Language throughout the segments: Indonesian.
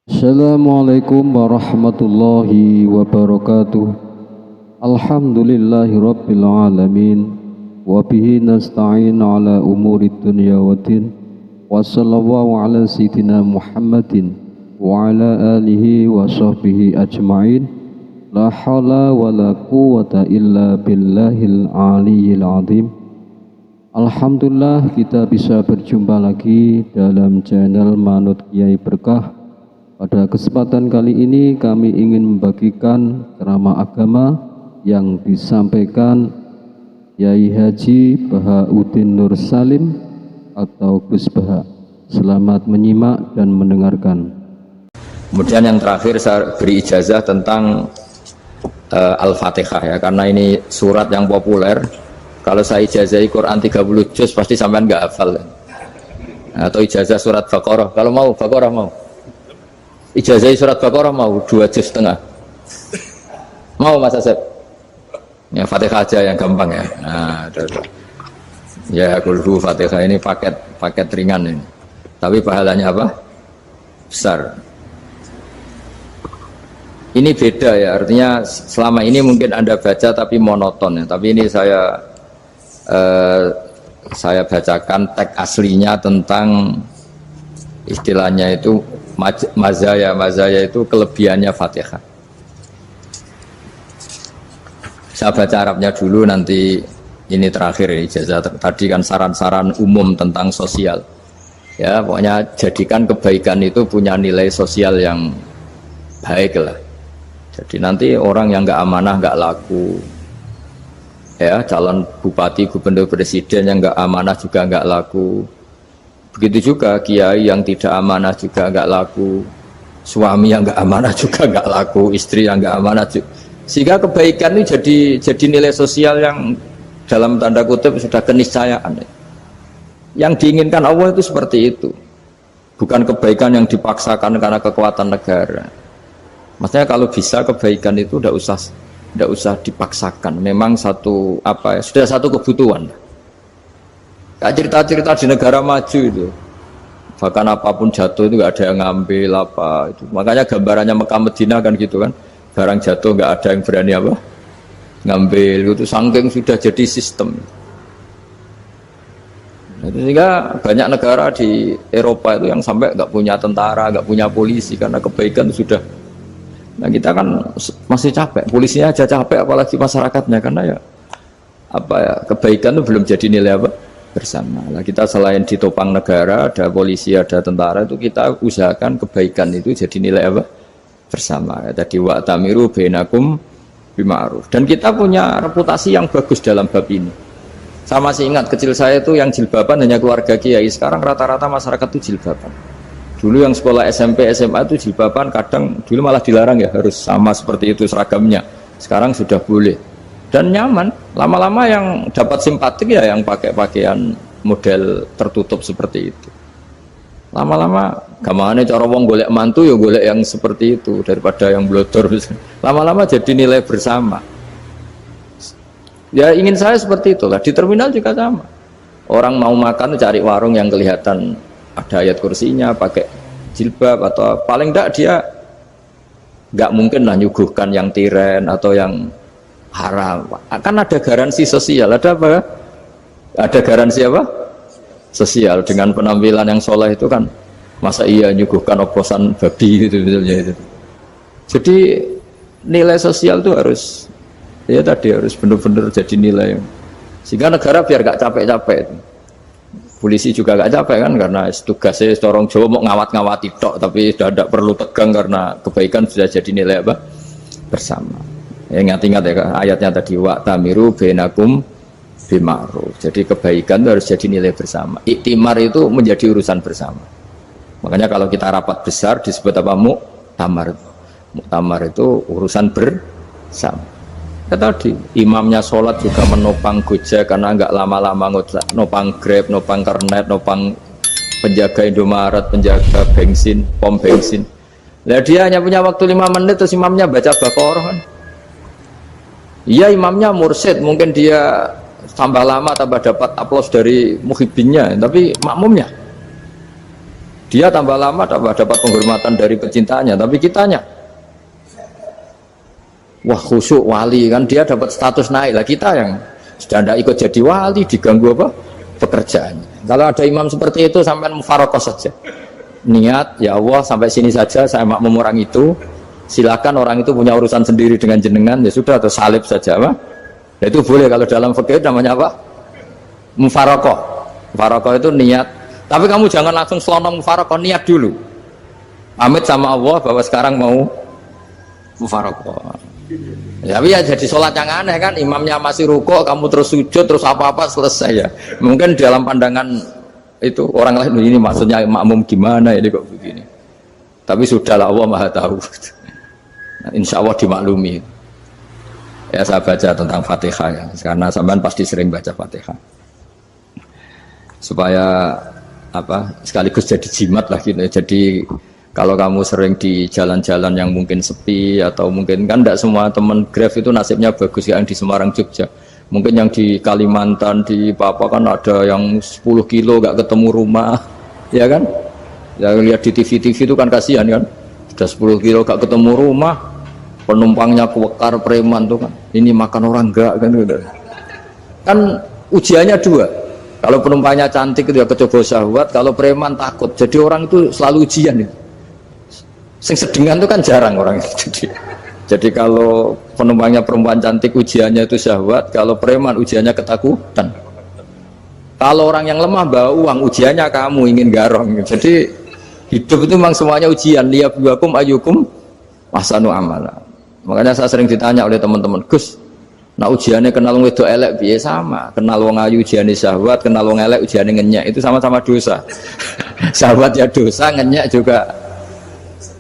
Assalamualaikum warahmatullahi wabarakatuh. Alhamdulillahi rabbil alamin. Wabihi nasta'in ala umuri dunya wa din. Wa sallallahu ala sayyidina Muhammadin wa ala alihi wa sahbihi ajma'in. La hawla wa la quwwata illa billahil aliyyil azim. Alhamdulillah kita bisa berjumpa lagi dalam channel Manut Kiai Berkah. Pada kesempatan kali ini kami ingin membagikan ceramah agama yang disampaikan Yai Haji Bahauddin Nur Salim atau Gus Baha. Selamat menyimak dan mendengarkan. Kemudian yang terakhir saya beri ijazah tentang Al-Fatihah ya, karena ini surat yang populer. Kalau saya ijazahi Quran 30 juz pasti sampean nggak hafal. Atau ijazah surat Baqarah, kalau mau Baqarah mau. Ijazahi surat Baqarah mau 2 juz setengah. Mau Mas Asep? Ya Fatihah aja yang gampang ya. Nah, ya kulhu Fatihah ini paket ringan ini. Tapi pahalanya apa? Besar. Ini beda ya, artinya selama ini mungkin Anda baca tapi monoton ya. Tapi ini saya bacakan teks aslinya tentang istilahnya itu mazaya itu kelebihannya Fatihah. Saya baca Arabnya dulu, nanti ini terakhir ya, ijazah tadi kan saran-saran umum tentang sosial ya, pokoknya jadikan kebaikan itu punya nilai sosial yang baik lah. Jadi nanti orang yang nggak amanah nggak laku ya, calon bupati, gubernur, presiden yang nggak amanah juga nggak laku. Begitu juga kiai yang tidak amanah juga nggak laku, suami yang nggak amanah juga nggak laku, istri yang nggak amanah juga. Sehingga kebaikan ini jadi nilai sosial yang dalam tanda kutip sudah keniscayaan. Yang diinginkan Allah itu seperti itu, bukan kebaikan yang dipaksakan karena kekuatan negara. Maksudnya kalau bisa kebaikan itu tidak usah dipaksakan. Memang sudah satu kebutuhan. Kayak cerita-cerita di negara maju itu, bahkan apapun jatuh itu nggak ada yang ngambil apa itu. Makanya gambarannya Mekah Medina kan gitu kan, barang jatuh nggak ada yang berani apa ngambil itu, saking sudah jadi sistem. Sehingga banyak negara di Eropa itu yang sampai nggak punya tentara, nggak punya polisi karena kebaikan itu sudah. Nah kita kan masih capek, polisinya aja capek apalagi masyarakatnya, karena ya kebaikan itu belum jadi nilai bersama. Nah, kita selain ditopang negara, ada polisi, ada tentara, itu kita usahakan kebaikan itu jadi nilai bersama. Tadi wa tamiru bainakum bima'ruf. Dan kita punya reputasi yang bagus dalam bab ini. Saya masih ingat kecil saya itu yang jilbaban hanya keluarga kiai. Sekarang rata-rata masyarakat itu jilbaban. Dulu yang sekolah SMP, SMA itu jilbaban kadang dulu malah dilarang ya, harus sama seperti itu seragamnya. Sekarang sudah boleh. Dan nyaman, lama-lama yang dapat simpatik ya yang pakai pakaian model tertutup seperti itu. Lama-lama gamane cara wong golek mantu ya golek yang seperti itu daripada yang blodor. Lama-lama jadi nilai bersama. Ya ingin saya seperti itulah, di terminal juga sama. Orang mau makan cari warung yang kelihatan ada ayat kursinya, pakai jilbab, atau paling enggak dia nggak mungkin lah nyuguhkan yang tiren atau yang haram. Kan ada garansi sosial, ada apa? Ada garansi apa? Sosial dengan penampilan yang soleh itu kan, masa iya nyuguhkan oplosan babi gitu misalnya itu. Jadi nilai sosial itu harus harus benar-benar jadi nilai. Sehingga negara biar gak capek-capek. Polisi juga gak capek kan, karena tugasnya orang Jawa mau ngawat-ngawati tok, tapi sudah tidak perlu tegang karena kebaikan sudah jadi nilai bersama. Ya, ingat-ingat ya ayatnya tadi, wa tamiru bainakum bima'ruf. Jadi kebaikan itu harus jadi nilai bersama. Iktimar itu menjadi urusan bersama. Makanya kalau kita rapat besar disebut apa? Muktamar. Muktamar itu urusan bersama. Ya tadi imamnya sholat juga menopang Gojek karena nggak lama-lama nopang Grab, nopang Kernet, nopang penjaga Indomaret, penjaga bensin, pom bensin. Nah, dia hanya punya waktu 5 menit terus imamnya baca Baqarah kan. Iya imamnya mursyid, mungkin dia tambah lama tambah dapat aplaus dari muhibbinnya, tapi makmumnya Dia tambah lama tambah dapat penghormatan dari pecintanya, tapi kitanya wah khusyuk wali kan, dia dapat status naik lah. Kita yang sudah tidak ikut jadi wali diganggu apa pekerjaannya. Kalau ada imam seperti itu sampai mufarokoh saja, niat ya Allah sampai sini saja, saya makmum orang itu, silakan orang itu punya urusan sendiri dengan jenengan, ya sudah, atau salib saja apa. Nah, itu boleh. Kalau dalam fikih namanya apa? Mufarokoh. Mufarokoh itu niat. Tapi kamu jangan langsung selonong mufarokoh, niat dulu. Pamit sama Allah bahwa sekarang mau mufarokoh. Ya, tapi ya jadi sholat yang aneh kan, imamnya masih rukuk, kamu terus sujud, terus apa-apa selesai ya. Mungkin dalam pandangan itu orang lain ini maksudnya makmum gimana ini kok begini. Tapi sudahlah, Allah Maha tahu. Nah, insya Allah dimaklumi. Ya saya baca tentang Fatihah ya, karena sampean pasti sering baca Fatihah. Supaya apa sekaligus jadi jimat lah gitu. Jadi kalau kamu sering di jalan-jalan yang mungkin sepi, atau mungkin kan tidak semua teman Grab itu nasibnya bagus yang di Semarang Jogja, mungkin yang di Kalimantan di Papua kan ada yang 10 kilo gak ketemu rumah ya kan, yang lihat di TV-TV itu kan kasihan kan, sudah 10 kilo gak ketemu rumah, penumpangnya kewekar preman tuh kan, ini makan orang enggak kan gitu. Kan ujiannya dua, kalau penumpangnya cantik itu ya kecoba syahwat, kalau preman takut. Jadi orang itu selalu ujian itu. Sing sedengan itu kan jarang orang itu. Jadi kalau penumpangnya perempuan cantik ujiannya itu syahwat, kalau preman ujiannya ketakutan. Kalau orang yang lemah bawa uang ujiannya kamu ingin garong. Jadi hidup itu memang semuanya ujian. Liyabluwakum ayyukum ahsanu amala. Makanya saya sering ditanya oleh teman-teman, Gus, nah ujiannya kenal wong wedok elek piye? Sama, kenal wong ayu ujiannya syahwat, kenal wong elek ujiannya ngenyek, itu sama-sama dosa. Syahwat ya dosa, ngenyek juga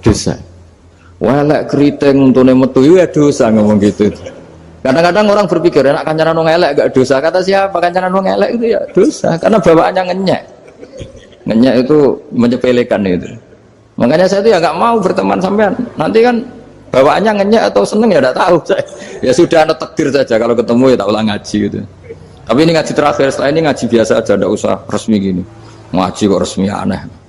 dosa. Welek keriting untune metu ya dosa, ngomong gitu. Kadang-kadang orang berpikir enak kancanan wong elek gak dosa. Kata siapa? Kancanan wong elek itu ya dosa, karena bawaannya ngenyek. Ngenyek itu menyepelekan itu. Makanya saya itu ya nggak mau berteman sampean. Nanti kan bawaannya ngenyek atau seneng ya tidak tahu saya. Ya sudah, ada takdir saja, kalau ketemu ya tak ulang ngaji gitu. Tapi ini ngaji terakhir, setelah ini ngaji biasa aja, tidak usah resmi gini. Ngaji kok resmi aneh.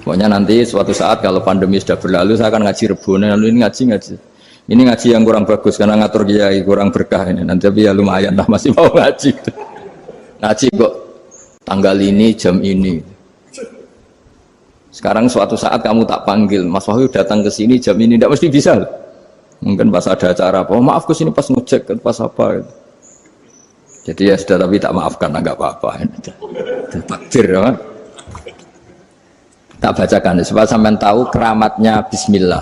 Pokoknya nanti suatu saat kalau pandemi sudah berlalu, saya akan ngaji Rebone. Lalu ini ngaji. Ini ngaji yang kurang bagus karena ngatur kiai, kurang berkah ini. Nanti tapi ya lumayan lah, masih mau ngaji. Ngaji kok tanggal ini, jam ini. Sekarang suatu saat kamu tak panggil, Mas Wahyu datang ke sini jam ini, tidak mesti bisa. Mungkin pas ada acara apa, oh, maaf ke sini pas ngecek, pas apa. Gitu. Jadi ya sudah, tapi tak maafkan, enggak apa-apa. Takdir ya. Tak bacakan supaya sampean tahu keramatnya bismillah.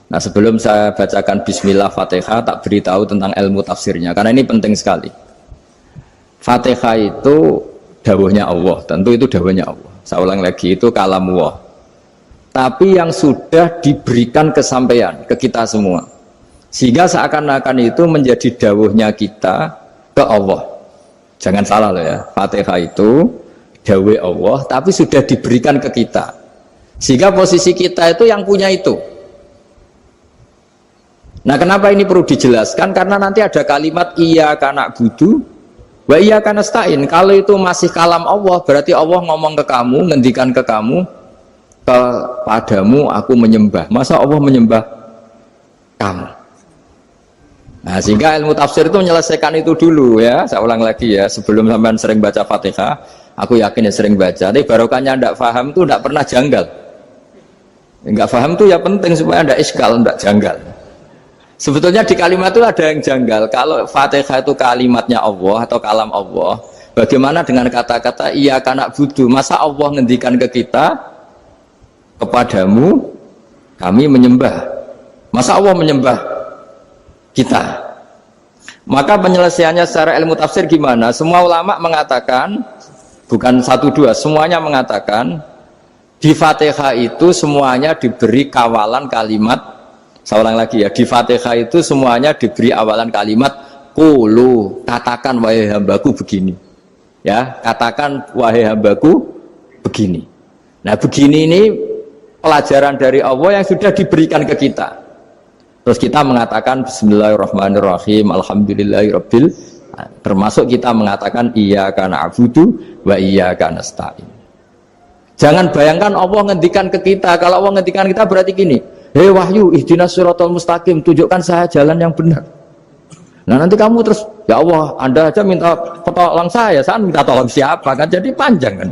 Nah, sebelum saya bacakan bismillah Fatihah, tak beritahu tentang ilmu tafsirnya karena ini penting sekali. Fatihah itu dawuhnya Allah, tentu itu dawuhnya Allah. Saya ulang lagi, itu kalamullah. Tapi yang sudah diberikan kesampaian ke kita semua. Sehingga seakan-akan itu menjadi dawuhnya kita ke Allah. Jangan salah loh ya. Fatihah itu dawuh Allah tapi sudah diberikan ke kita. Sehingga posisi kita itu yang punya itu. Nah, kenapa ini perlu dijelaskan? Karena nanti ada kalimat iyyaka na'budu wa iyyaka nasta'in. Kalau itu masih kalam Allah, berarti Allah ngomong ke kamu, ngendikan ke kamu, kepadamu aku menyembah. Masa Allah menyembah kamu? Nah, sehingga ilmu tafsir itu menyelesaikan itu dulu ya. Saya ulang lagi ya, sebelum sampean sering baca Fatihah, aku yakin ya sering baca. Tapi barokahnya tidak paham itu tidak pernah janggal. Enggak paham itu ya penting supaya ada iskal, tidak janggal. Sebetulnya di kalimat itu ada yang janggal. Kalau Fatihah itu kalimatnya Allah atau kalam Allah, bagaimana dengan kata-kata iyyaka na'budu? Masa Allah ngendikan ke kita, kepadamu kami menyembah? Masa Allah menyembah kita? Maka penyelesaiannya secara ilmu tafsir gimana? Semua ulama mengatakan, bukan satu dua, semuanya mengatakan di Fatihah itu semuanya diberi kawalan kalimat. Saya ulang lagi ya, di Fatihah itu semuanya diberi awalan kalimat qulu, katakan wahai hambaku begini. Ya, katakan wahai hambaku begini. Nah, begini ini pelajaran dari Allah yang sudah diberikan ke kita. Terus kita mengatakan bismillahirrahmanirrahim, alhamdulillahirabbil, termasuk kita mengatakan iyyaka na'budu wa iyyaka nasta'in. Jangan bayangkan Allah ngendikan ke kita. Kalau Allah ngendikan kita berarti gini, hei wahyu, ihdinas siratal mustaqim, tunjukkan saya jalan yang benar. Nah nanti kamu terus, ya Allah, Anda aja minta tolong saya minta tolong siapa kan? Jadi panjang kan?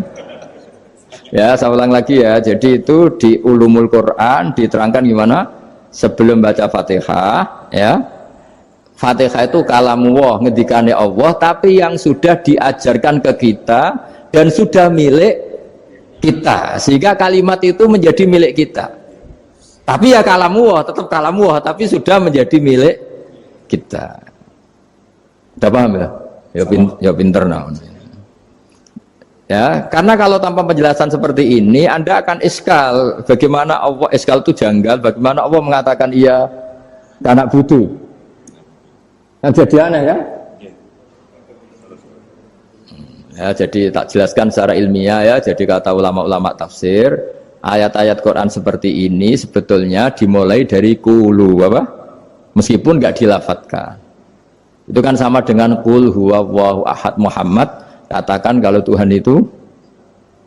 Ya, saya ulang lagi ya. Jadi itu di Ulumul Quran diterangkan gimana? Sebelum baca Fatihah, ya. Fatihah itu kalamullah, ngendikane Allah, tapi yang sudah diajarkan ke kita dan sudah milik kita, sehingga kalimat itu menjadi milik kita. Tapi ya kalamullah, tetap kalamullah, tapi sudah menjadi milik kita. Udah paham ya? Ya pinter naon. Ya, karena kalau tanpa penjelasan seperti ini, Anda akan iskal. Bagaimana Allah, iskal itu janggal, bagaimana Allah mengatakan iya anak butuh. Yang jadi aneh ya? Ya, jadi tak jelaskan secara ilmiah ya. Jadi kata ulama-ulama tafsir, ayat-ayat Quran seperti ini sebetulnya dimulai dari qulu apa? Meskipun nggak dilafatkan. Itu kan sama dengan qul huwallahu ahad Muhammad, katakan kalau Tuhan itu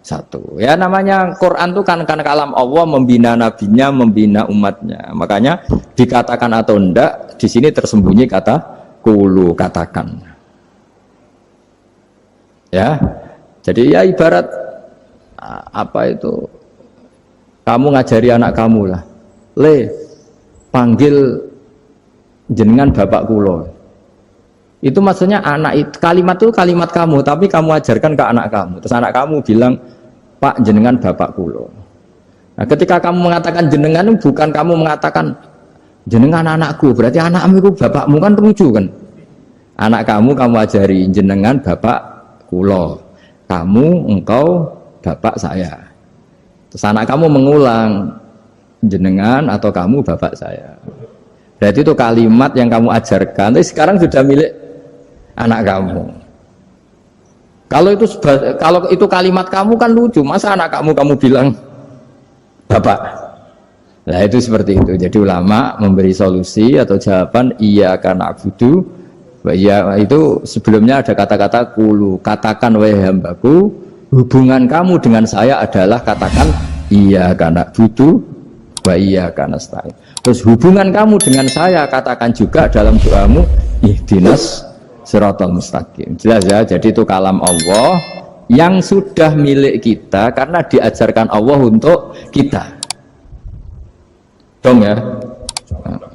satu. Ya namanya Quran itu kan kalam Allah, membina nabinya, membina umatnya. Makanya dikatakan atau enggak, di sini tersembunyi kata qulu, katakan. Ya, jadi ya ibarat apa itu? Kamu ngajari anak kamu lah, panggil jenengan bapak kulo. Itu maksudnya anak itu, kalimat itu kalimat kamu, tapi kamu ajarkan ke anak kamu. Terus anak kamu bilang, Pak jenengan bapak kulo. Nah, ketika kamu mengatakan jenengan, bukan kamu mengatakan jenengan anakku, berarti anakmu itu bapakmu, kan lucu kan? Anak kamu ajari jenengan bapak kulo, kamu engkau bapak saya. Terus anak kamu mengulang jenengan atau kamu bapak saya. Berarti itu kalimat yang kamu ajarkan, tapi sekarang sudah milik anak kamu. Kalau itu kalimat kamu kan lucu, masa anak kamu bilang bapak. Nah itu seperti itu. Jadi ulama memberi solusi atau jawaban iyyaka na'budu. Ya itu sebelumnya ada kata-kata qulu, katakan wahai hambaku, hubungan kamu dengan saya adalah katakan iyyaka na'budu wa iyyaka nasta'in. Terus hubungan kamu dengan saya katakan juga dalam doamu ihdinas siratal mustaqim. Jelas ya, jadi itu kalam Allah yang sudah milik kita karena diajarkan Allah untuk kita. Dong ya?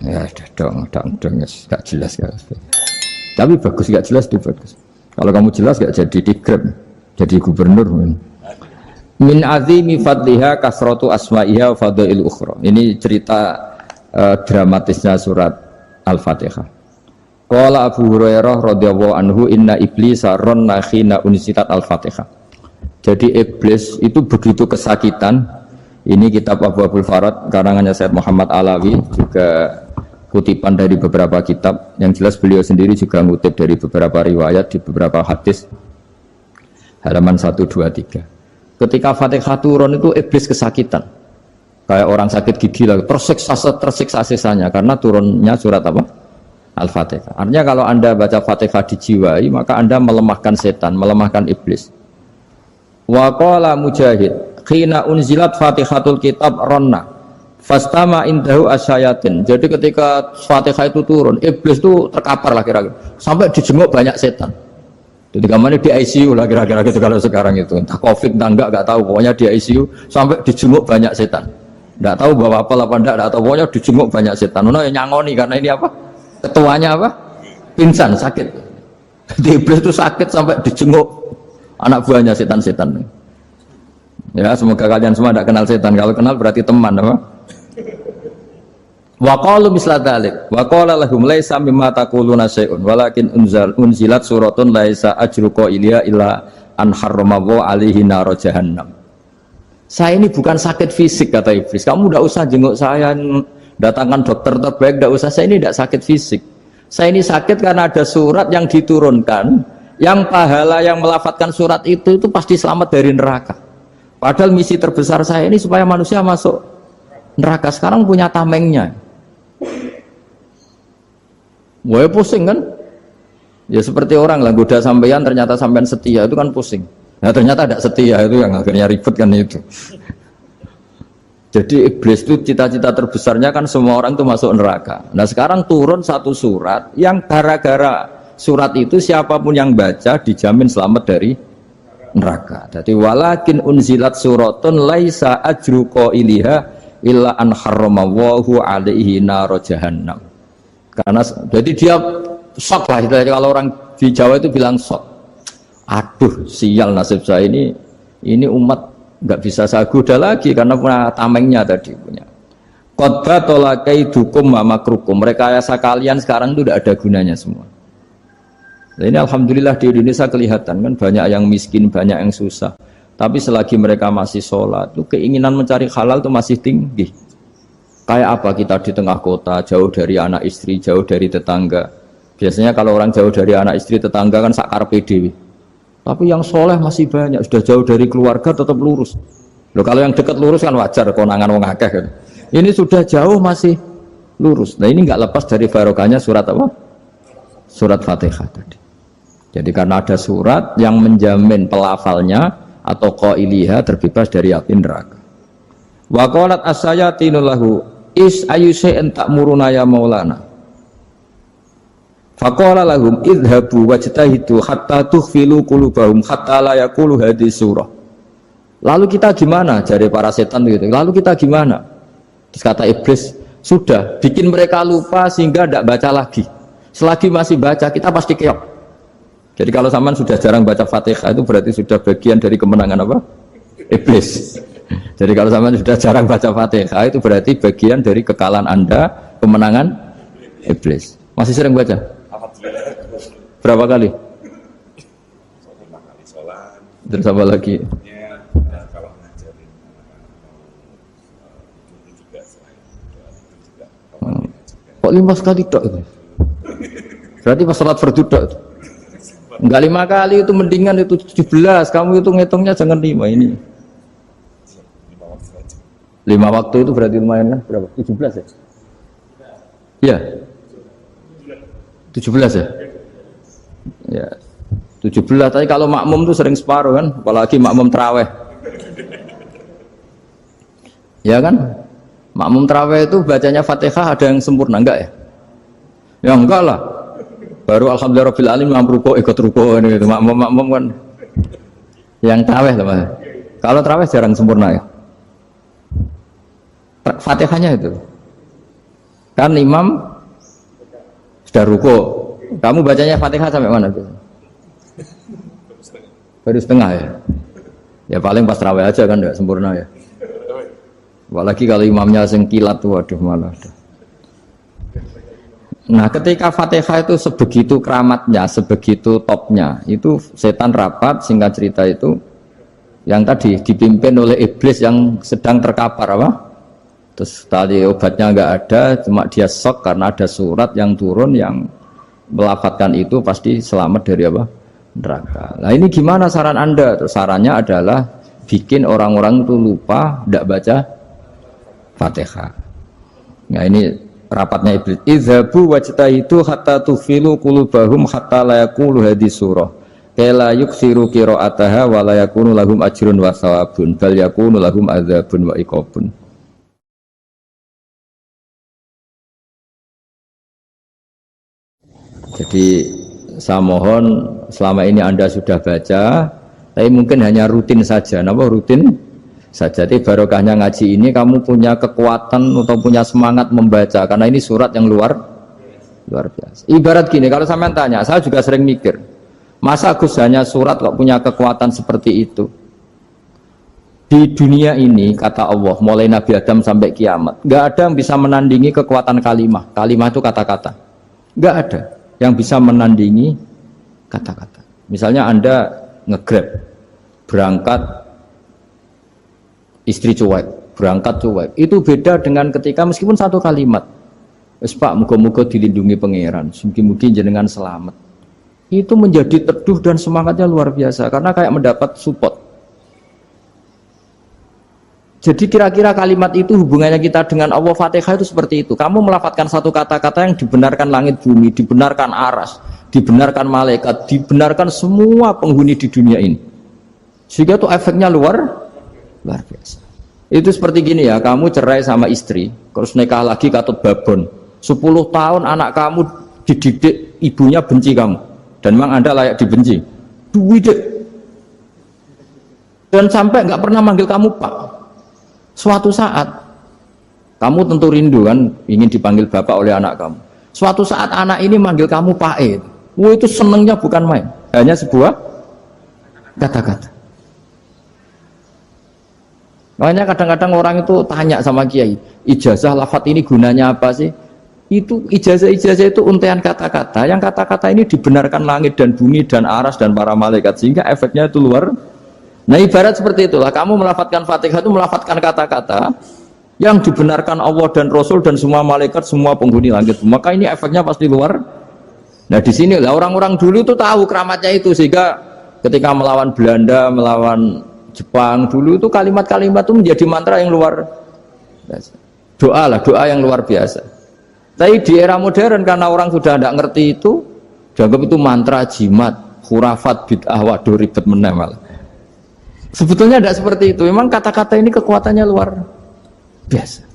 Ya dong, gak jelas ya. Tapi bagus, gak jelas itu bagus. Kalau kamu jelas gak jadi digrab, jadi gubernur. Min azimi fadliha kasratu asma'iha wa fadail ukhra. Ini cerita dramatisnya surat Al-Fatihah. Qala Abu Hurairah radhiyallahu anhu inna iblisa ranna khina unsitat Al-Fatihah. Jadi iblis itu begitu kesakitan. Ini kitab Abu Abul Farad karangannya Syed Muhammad Alawi, juga kutipan dari beberapa kitab. Yang jelas beliau sendiri juga ngutip dari beberapa riwayat di beberapa hadis. Halaman 123. Ketika Fatihah turun itu iblis kesakitan. Kayak orang sakit gigi lah, tersiksa sisanya karena turunnya surat apa? Al-Fatihah. Artinya kalau Anda baca Fatihah dijiwai, maka Anda melemahkan setan, melemahkan iblis. Wa qala Mujahid, khina unzilat Fatihatul kitab ronna fastama indahu asyayatin. Jadi ketika Fatihah itu turun, iblis itu terkapar lah kira-kira, sampai dijenguk banyak setan. Jadi kemana di ICU lah kira-kira gitu kalau sekarang itu, entah COVID entah enggak tahu, pokoknya di ICU sampai dijenguk banyak setan. Enggak tahu bawa apa enggak tahu, pokoknya dijenguk banyak setan. Ono yang nyangoni karena ini apa? Ketuanya apa? Pingsan, sakit. Jadi iblis itu sakit sampai dijenguk anak buahnya setan-setan. Ya, semoga kalian semua tidak kenal setan. Kalau kenal berarti teman, apa? Wa qalu misla dzalik. Wa qala lahum laisa mimma taquluna syai'un walakin unzilat suratun laisa ajru qailiha illa an harrama alaihi nar jahannam. Saya ini bukan sakit fisik kata iblis. Kamu tidak usah jenguk saya, datangkan dokter terbaik, tidak usah. Saya ini tidak sakit fisik. Saya ini sakit karena ada surat yang diturunkan, yang pahala yang melafatkan surat itu pasti selamat dari neraka. Padahal misi terbesar saya ini supaya manusia masuk neraka. Sekarang punya tamengnya. Wah pusing kan? Ya seperti orang lah, goda sampean ternyata sampean setia, itu kan pusing. Nah ternyata tidak setia, itu yang akhirnya ribet kan itu. Jadi iblis itu cita-cita terbesarnya kan semua orang itu masuk neraka. Nah sekarang turun satu surat yang gara-gara surat itu siapapun yang baca dijamin selamat dari neraka. Jadi walakin unzilat suratun laisa ajru qailiha illa an harramallahu alaihi nar jahannam. Karena jadi dia shock lah, kalau orang di Jawa itu bilang shock. Aduh sial nasib saya ini umat nggak bisa saya goda lagi karena punya tamengnya tadi punya. Qadba tolakai dukum mamakrukum. Rekayasa kalian sekarang itu tidak ada gunanya semua. Nah, ini alhamdulillah di Indonesia kelihatan kan banyak yang miskin, banyak yang susah. Tapi selagi mereka masih sholat, itu keinginan mencari halal itu masih tinggi. Kayak apa kita di tengah kota, jauh dari anak istri, jauh dari tetangga. Biasanya kalau orang jauh dari anak istri, tetangga kan sakar PDW. Tapi yang soleh masih banyak, sudah jauh dari keluarga tetap lurus. Loh, kalau yang dekat lurus kan wajar, konangan wong akeh kan. Ini sudah jauh masih lurus. Nah ini nggak lepas dari barokahnya surat apa? Surat Fatihah tadi. Jadi karena ada surat yang menjamin pelafalnya atau qailiha terbebas dari api neraka. Wa qalat as-sayatinul lahu is ayyusa'in ta'muruna ya maulana. Faqala lahum idhabu wajtahidu hatta tukhfilu qulubahum hatta la yaqulu hadhihi surah. Lalu kita gimana? Jari para setan gitu. Lalu kita gimana? Terus kata iblis, sudah bikin mereka lupa sehingga tidak baca lagi. Selagi masih baca kita pasti keok. Jadi kalau sampean sudah jarang baca Fatihah itu berarti sudah bagian dari kemenangan apa? Iblis. Jadi kalau sampean sudah jarang baca Fatihah itu berarti bagian dari kekalahan Anda, kemenangan iblis. Masih sering baca? Berapa kali? Terus apa lagi? Kok 5 kali tok itu? Berarti pas salat fardu tok. Enggak 5 kali itu mendingan itu 17. Kamu itu ngitungnya jangan 5 ini. 5 waktu itu berarti lumayan kan? Berapa? 17 ya? Iya. 17 ya? Ya. 17, tapi kalau makmum tuh sering separuh kan, apalagi makmum tarawih. Ya kan? Makmum tarawih itu bacanya Fatihah ada yang sempurna enggak ya? Ya enggak lah. Baru alhamdulillahirabbil alamin mampu ikut ruko ini gitu. Makmum kan yang tarawih lah Mas. Kalau tarawih jarang sempurna ya. Fatihahnya itu. Kan imam sudah ruko, kamu bacanya Fatihah sampai mana? Baru setengah ya? Ya paling pas tarawih aja kan enggak sempurna ya. Apalagi kalau imamnya sing kilat tuh, waduh malah. Nah ketika Fatihah itu sebegitu keramatnya, sebegitu topnya, itu setan rapat, singkat cerita itu yang tadi dipimpin oleh iblis yang sedang terkapar apa? Terus tadi obatnya nggak ada, cuma dia shock karena ada surat yang turun yang melafatkan itu pasti selamat dari apa? Neraka. Nah ini gimana saran Anda? Terus sarannya adalah bikin orang-orang itu lupa, tidak baca Fatihah. Nah ini rapatnya iblis. Idzabu wajtahidu hatta tufilu qulubahum hatta la yaqulu hadhihi surah. Kala yuksiru qira'ataha wa la yakunu lahum ajrun wa thawabun bal yakunu lahum adzabun wa iqabun. Jadi saya mohon selama ini Anda sudah baca, tapi mungkin hanya rutin saja. Napa rutin saja? Jadi barokahnya ngaji ini kamu punya kekuatan atau punya semangat membaca karena ini surat yang luar biasa. Ibarat gini, kalau sampean tanya, saya juga sering mikir, masa Gus hanya surat kok punya kekuatan seperti itu? Di dunia ini kata Allah, mulai Nabi Adam sampai kiamat, nggak ada yang bisa menandingi kekuatan kalimah. Kalimah itu kata-kata, nggak ada yang bisa menandingi kata-kata. Misalnya Anda nge-grab, berangkat istri cuek, berangkat cuek. Itu beda dengan ketika meskipun satu kalimat, wes Pak, muga-muga dilindungi pangeran, mugi-mugi jenengan selamat. Itu menjadi teduh dan semangatnya luar biasa karena kayak mendapat support. Jadi kira-kira kalimat itu hubungannya kita dengan Allah, Fatihah itu seperti itu. Kamu melafatkan satu kata-kata yang dibenarkan langit bumi, dibenarkan aras, dibenarkan malaikat, dibenarkan semua penghuni di dunia ini. Sehingga tuh efeknya luar biasa. Itu seperti gini ya, kamu cerai sama istri, terus nikah lagi katut babon. 10 tahun anak kamu dididik, ibunya benci kamu. Dan memang Anda layak dibenci. Duit. Dan sampai nggak pernah manggil kamu Pak. Suatu saat, kamu tentu rindu kan, ingin dipanggil Bapak oleh anak kamu. Suatu saat anak ini manggil kamu Pak E. Wah, itu senengnya bukan main. Hanya sebuah kata-kata. Makanya kadang-kadang orang itu tanya sama kiai, ijazah lafadz ini gunanya apa sih? Itu ijazah-ijazah itu untaian kata-kata, yang kata-kata ini dibenarkan langit dan bumi dan aras dan para malaikat, sehingga efeknya itu luar. Nah ibarat seperti itulah, kamu melafadzkan Fatihah itu melafadzkan kata-kata yang dibenarkan Allah dan Rasul dan semua malaikat, semua penghuni langit, maka ini efeknya pasti luar. Nah di sini lah orang-orang dulu itu tahu keramatnya itu, sehingga ketika melawan Belanda, melawan Jepang dulu itu kalimat-kalimat itu menjadi mantra yang luar biasa. Doa yang luar biasa. Tapi di era modern karena orang sudah tidak ngerti itu, dianggap itu mantra, jimat, khurafat, bid'ah, waduh ribet menemal. Sebetulnya tidak seperti itu. Memang kata-kata ini kekuatannya luar biasa.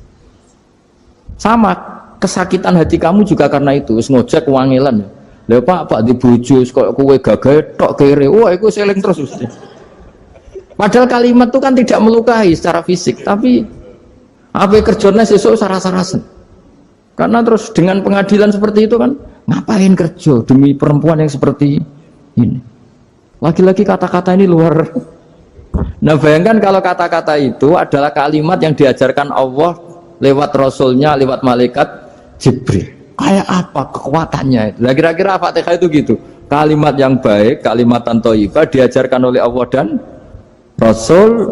Sama kesakitan hati kamu juga karena itu. Ngojek wangilan. Lha Pak di bojo kok kowe gagah tok kere. Wah, iku seling terus mesti. Padahal kalimat itu kan tidak melukai secara fisik, tapi apa kerjanya sesuk sarasa-rasen. Karena terus dengan pengadilan seperti itu kan, ngapain kerja demi perempuan yang seperti ini? Lagi-lagi kata-kata ini luar. Nah bayangkan kalau kata-kata itu adalah kalimat yang diajarkan Allah lewat Rasulnya, lewat malaikat Jibril. Kayak apa kekuatannya? Nah, kira-kira Fatihah itu gitu. Kalimat yang baik, kalimatan thayyibah diajarkan oleh Allah dan Rasul,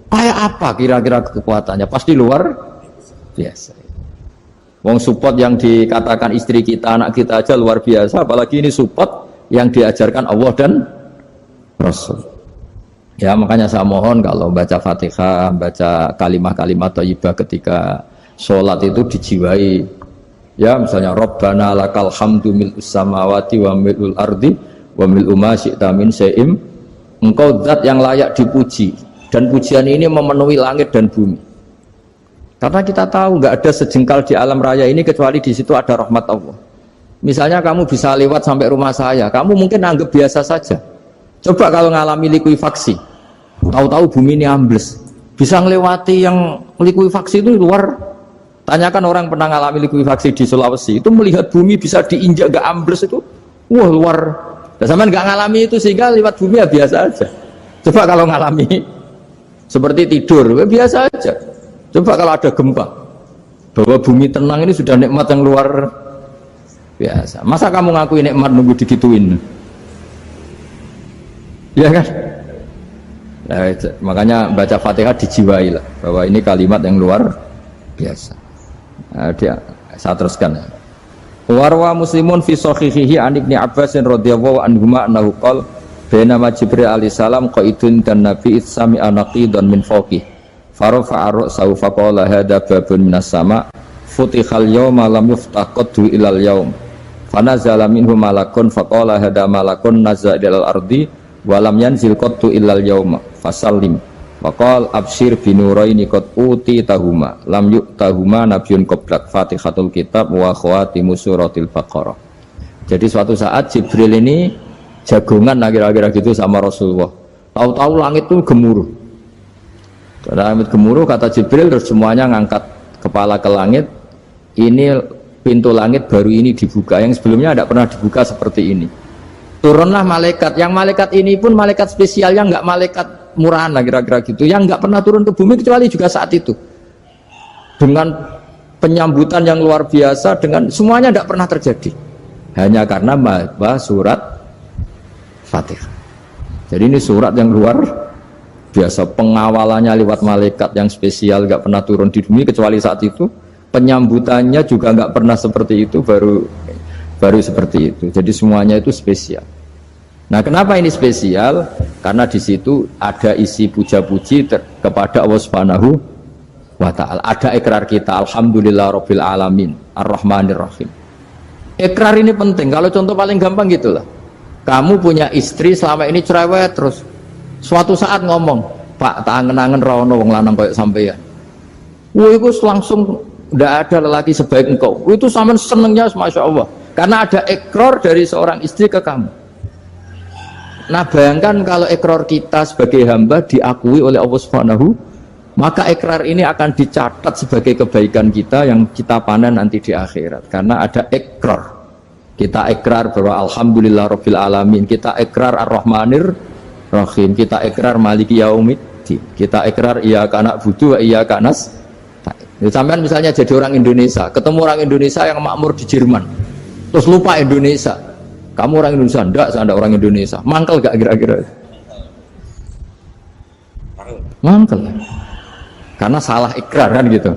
kayak apa kira-kira kekuatannya? Pasti luar biasa. Wong support yang dikatakan istri kita, anak kita aja luar biasa, apalagi ini support yang diajarkan Allah dan Rasul. Ya makanya saya mohon kalau baca Fatihah, baca kalimat-kalimat thayyibah ketika sholat itu dijiwai. Ya misalnya Rabbana lakal hamdu mil'us samawati wa mil'ul ardi wa mil'u ma syi'ta min syai'im. Engkau zat yang layak dipuji, dan pujian ini memenuhi langit dan bumi. Karena kita tahu nggak ada sejengkal di alam raya ini kecuali di situ ada rahmat Allah. Misalnya kamu bisa lewat sampai rumah saya, kamu mungkin anggap biasa saja. Coba kalau ngalami likuifaksi, tahu-tahu bumi ini ambles, bisa ngelewati yang likuifaksi itu luar. Tanyakan orang pernah ngalami likuifaksi di Sulawesi, itu melihat bumi bisa diinjak nggak ambles itu, wah luar. Dan sama nggak ngalami itu sehingga lewat bumi ya biasa aja. Coba kalau ngalami seperti tidur, ya biasa aja. Coba kalau ada gempa, bahwa bumi tenang ini sudah nikmat yang luar biasa. Masa kamu ngakui nikmat nunggu digituin? Ya kan? Nah, makanya baca Fatihah dijiwai lah, bahwa ini kalimat yang luar biasa. Nah, saya teruskan. Warwa Muslimun fi sahihihi an Ibnu Abbas radhiyallahu anhuma annahu qala bainama Jibril alaihi salam qaidun dan Nabi itsami anaqidan min fawqih farafa'a ra'sahu faqala hadza babun minas sama futihal yawma lam yuftah qaddu ilal yaum fanazala minhu malakun faqala hadza malakun nazza ilal ardi wa lam yanzil qaddu ilal yauma fasallim waqal absyir binuraini qad uti tahuma lam yu'tahuma nabiyyun qablak Fatihatul kitab wa khawatimu suratil baqarah. Jadi suatu saat Jibril ini jagongan kira-kira gitu sama Rasulullah. Tahu-tahu langit itu gemuruh. Langit gemuruh kata Jibril, terus semuanya ngangkat kepala ke langit. Ini pintu langit baru ini dibuka, yang sebelumnya tidak pernah dibuka seperti ini. Turunlah malaikat, yang malaikat ini pun malaikat spesial, yang nggak malaikat murahan lah kira-kira gitu, yang nggak pernah turun ke bumi kecuali juga saat itu, dengan penyambutan yang luar biasa, dengan semuanya tidak pernah terjadi, hanya karena bahas surat Fatihah. Jadi ini surat yang luar biasa, pengawalannya lewat malaikat yang spesial, nggak pernah turun di bumi kecuali saat itu, penyambutannya juga nggak pernah seperti itu, baru seperti itu. Jadi semuanya itu spesial. Nah, kenapa ini spesial? Karena di situ ada isi puja-puji kepada Allah Subhanahu wa ta'ala. Ada ikrar kita, alhamdulillah rabbil alamin, ar-rahmanir rahim. Ikrar ini penting. Kalau contoh paling gampang gitulah. Kamu punya istri selama ini cerewet terus. Suatu saat ngomong, Pak, tak angen-angen ra ono wong lanang koyo sampeyan. Wah, itu langsung tidak ada lelaki sebaik engkau. Itu sampean senengnya, masya Allah, karena ada ikrar dari seorang istri ke kamu. Nah, bayangkan kalau ikrar kita sebagai hamba diakui oleh Allah Subhanahu, maka ikrar ini akan dicatat sebagai kebaikan kita yang kita panen nanti di akhirat. Karena ada ikrar. Kita ikrar bahwa alhamdulillah rabbil alamin, kita ikrar ar-rahmanir rahim, kita ikrar maliki yaumiddin, kita ikrar iyyaka na'budu wa iyyaka nasta'in. Sampean misalnya jadi orang Indonesia, ketemu orang Indonesia yang makmur di Jerman, terus lupa Indonesia. Kamu orang Indonesia? Enggak, saya enggak orang Indonesia. Mangkel gak kira-kira? Mangkel. Karena salah ikrar kan gitu.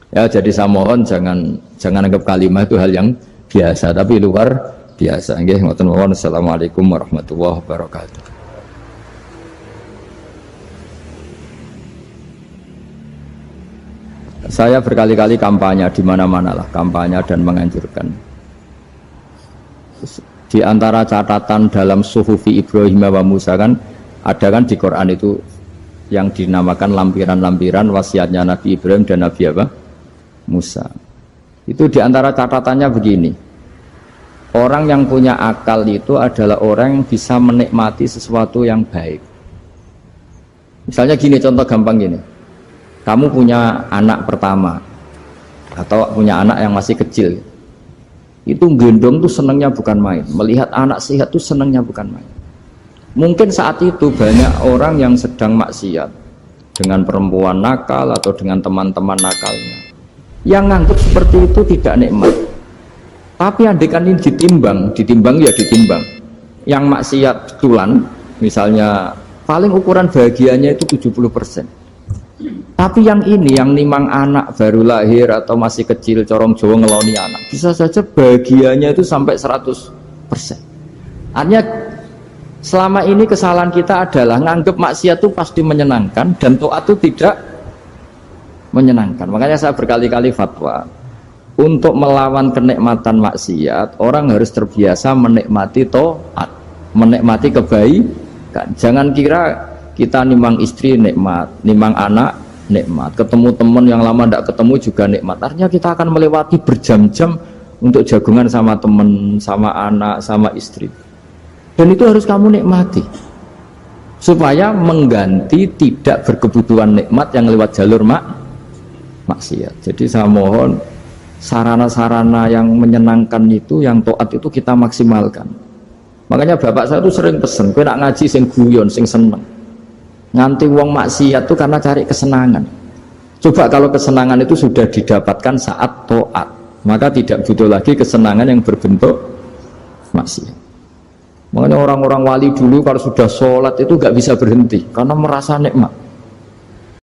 Ya, jadi saya mohon jangan anggap kalimat itu hal yang biasa, tapi luar biasa. Nggih, ngoten mawon. Assalamualaikum warahmatullahi wabarakatuh. Saya berkali-kali kampanye di mana-mana lah, kampanye dan menganjurkan. Di antara catatan dalam Suhufi Ibrahim wa Musa kan ada kan di Quran itu yang dinamakan lampiran-lampiran wasiatnya Nabi Ibrahim dan Nabi apa? Musa. Itu di antara catatannya begini. Orang yang punya akal itu adalah orang yang bisa menikmati sesuatu yang baik. Misalnya gini, contoh gampang gini. Kamu punya anak pertama atau punya anak yang masih kecil. Itu gendong tuh senangnya bukan main. Melihat anak sehat tuh senangnya bukan main. Mungkin saat itu banyak orang yang sedang maksiat dengan perempuan nakal atau dengan teman-teman nakalnya, yang nganggap seperti itu tidak nikmat. Tapi andekan ini ditimbang ya ditimbang. Yang maksiat betulan, misalnya paling ukuran bahagianya itu 70%. Tapi yang ini, yang nimang anak baru lahir atau masih kecil, corong Jawa ngeloni anak, bisa saja bahagianya itu sampai 100%. Artinya selama ini kesalahan kita adalah nganggap maksiat itu pasti menyenangkan dan taat itu tidak menyenangkan. Makanya saya berkali-kali fatwa, untuk melawan kenikmatan maksiat, orang harus terbiasa menikmati taat, menikmati kebaikan. Jangan kira kita nimang istri nikmat, nimang anak nikmat, ketemu teman yang lama tidak ketemu juga nikmat. Artinya kita akan melewati berjam-jam untuk jagungan sama teman, sama anak, sama istri. Dan itu harus kamu nikmati supaya mengganti tidak berkebutuhan nikmat yang lewat jalur maksiat. Jadi saya mohon sarana-sarana yang menyenangkan itu, yang taat itu kita maksimalkan. Makanya bapak saya tuh sering pesen, kowe nak ngaji sing guyon, sing seneng. Nganti wong maksiat tuh karena cari kesenangan. Coba kalau kesenangan itu sudah didapatkan saat taat, maka tidak butuh lagi kesenangan yang berbentuk maksiat. Makanya orang-orang wali dulu kalau sudah sholat itu gak bisa berhenti karena merasa nikmat.